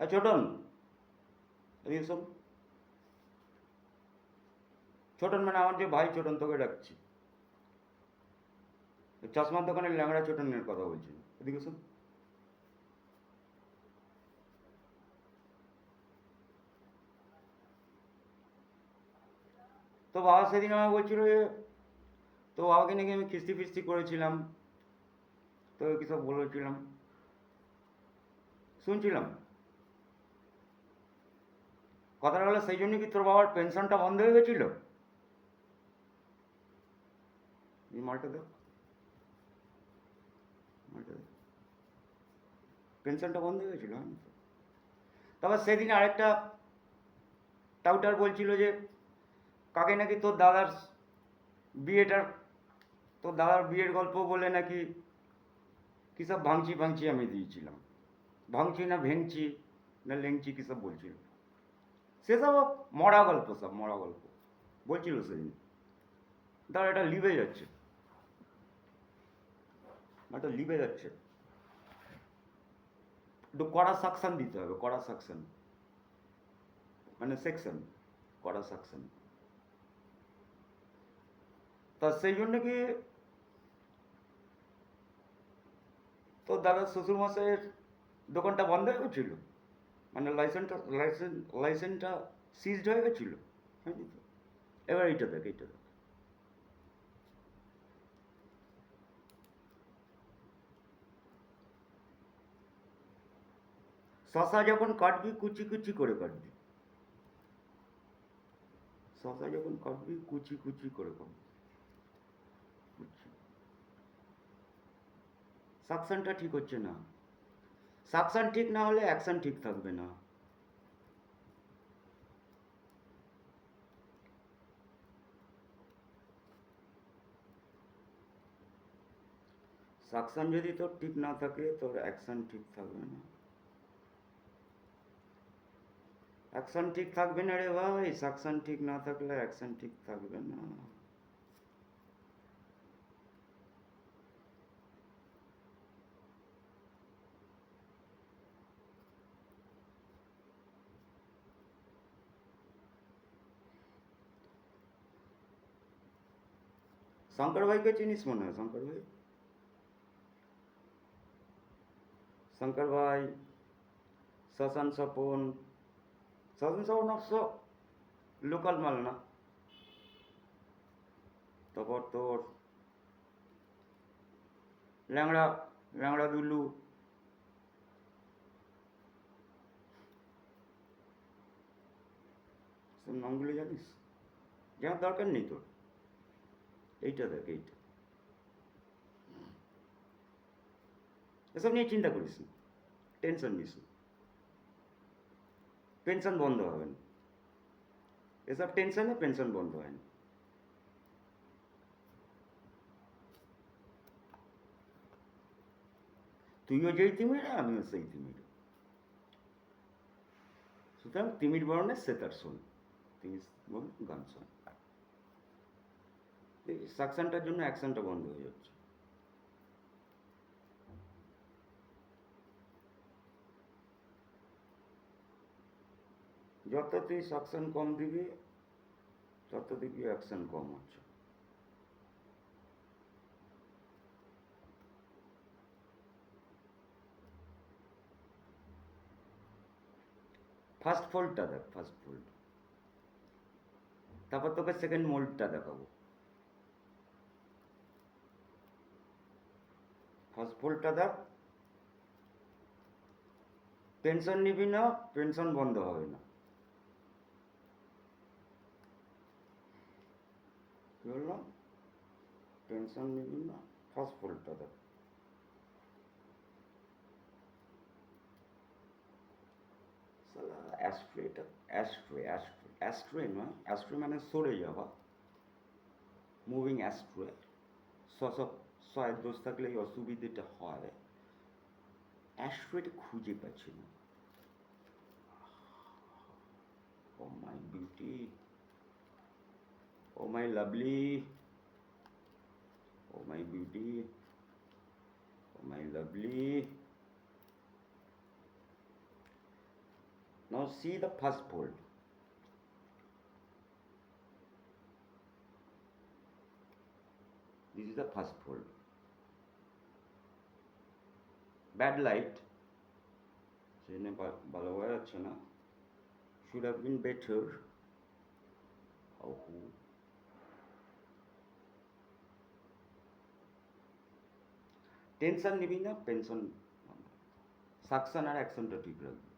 ছোটন, এদিকে শোন। ছোটন মানে আমার যে ভাই, ছোটন তোকে ডাকছি। চশমার দোকানের ল্যাংড়া ছোটনের কথা বলছি, এদিকে শোন। তো বাবা সেদিন আমাকে বলছিল যে তো বাবাকে নাকি আমি কিস্তি ফিস্তি করেছিলাম, তো কি সব বলেছিলাম, শুনছিলাম। কথাটা হলো সেই জন্য কি তোর বাবার পেনশনটা বন্ধ হয়ে গেছিল? এই মালটা দেখ, মালটা দেখ, পেনশনটা বন্ধ হয়ে গেছিল, হ্যাঁ। তারপর সেদিন আরেকটা টাউটার বলছিল যে কাকে নাকি বিয়েটার তোর দাদার বিয়ের গল্প বলে নাকি কী সব ভাঙচি ভাঙচি আমি দিয়েছিলাম। ভাঙচি না ভেঙচি না লেংচি কী সব বলছিল। সেসব মরা গল্প, সব মরা গল্প বলছিল সেদিন। ধর এটা লিভে যাচ্ছে, এটা লিভে যাচ্ছে, একটু কড়া সাকশন দিতে হবে, কড়া সাকশন, মানে সেকশন, কড়া সাকশন। তা সেই জন্য কি তোর দাদার শ্বশুরমশাইয়ের দোকানটা বন্ধ হয়ে গেছিল, মানে লাইসেন্সটা সিজড হয়ে গেছিল, হয়নি তো? এবার এইটা দেখ, এইটা দেখ। শশা যখন কাটবি কুচি কুচি করে কাটবি, শশা যখন কাটবি কুচি কুচি করে কাটবি, কুচি। সাকশনটা ঠিক হচ্ছে না, সাকশন ঠিক না হলে অ্যাকশন ঠিক থাকবে না। সাকশন যদি তোর ঠিক না থাকে তোর অ্যাকশন ঠিক থাকবে না। অ্যাকশন ঠিক থাকবে না রে ভাই, সাকশন ঠিক না থাকলে অ্যাকশন ঠিক থাকবে না। শঙ্কর ভাইকে চিনিস মনে হয়, শঙ্কর ভাই, শঙ্কর ভাই, শশান স্বপন, শশান স্বপন অবশ্য লোকাল মাল না। তারপর তোর ল্যাংড়া, ল্যাংড়া দুলু, সব নামগুলো জানিস? জানার দরকার নেই তোর। এইটা দেখ, এইটা, এসব নিয়ে চিন্তা করিস না, টেনশন নিস না, পেনশন বন্ধ হবে না, এসব টেনশনে পেনশন বন্ধ হয় না। তুইও যেই তিমির, আমিও সেই তিমির, সুতরাং তিমির বরণে সে তার শোন, তিমির বরণ গান শোন। সাকশনটার জন্য অ্যাকশনটা বন্ধ হয়ে যাচ্ছে। যত তুই সাকশন কম দিবি তত দেখবি অ্যাকশন কম হচ্ছে। ফার্স্ট ফোল্ডটা দেখ, ফার্স্ট ফোল্ড, তারপর তোকে সেকেন্ড মোল্ডটা দেখাবো। ফার্স্ট ফোল্ডটা দেখ, পেনশন নিবি না, পেনশন বন্ধ হবে না। কি বললাম? পেনশন নিবি না, ফার্স্ট ফোল্ডটা দেখ। সালা অ্যাস্ট্রেটা, অ্যাস্ট্রে নয়, অ্যাস্ট্রে মানে সরে যাওয়া, মুভিং অ্যাস্ট্রে। সব ছয়ের দোষ থাকলে এই অসুবিধেটা হয়। অ্যাস্ট্রেটা খুঁজে পাচ্ছি না। Oh my beauty, oh my lovely, oh my beauty, oh my lovely. Now see the first fold. This is the first fold. Bad light. সেজন্য ভালো হয়ে যাচ্ছে না. Should have been better. Oh. Tension নিবি না, পেনশন সাকশন আর অ্যাকশনটা ঠিক রাখবি.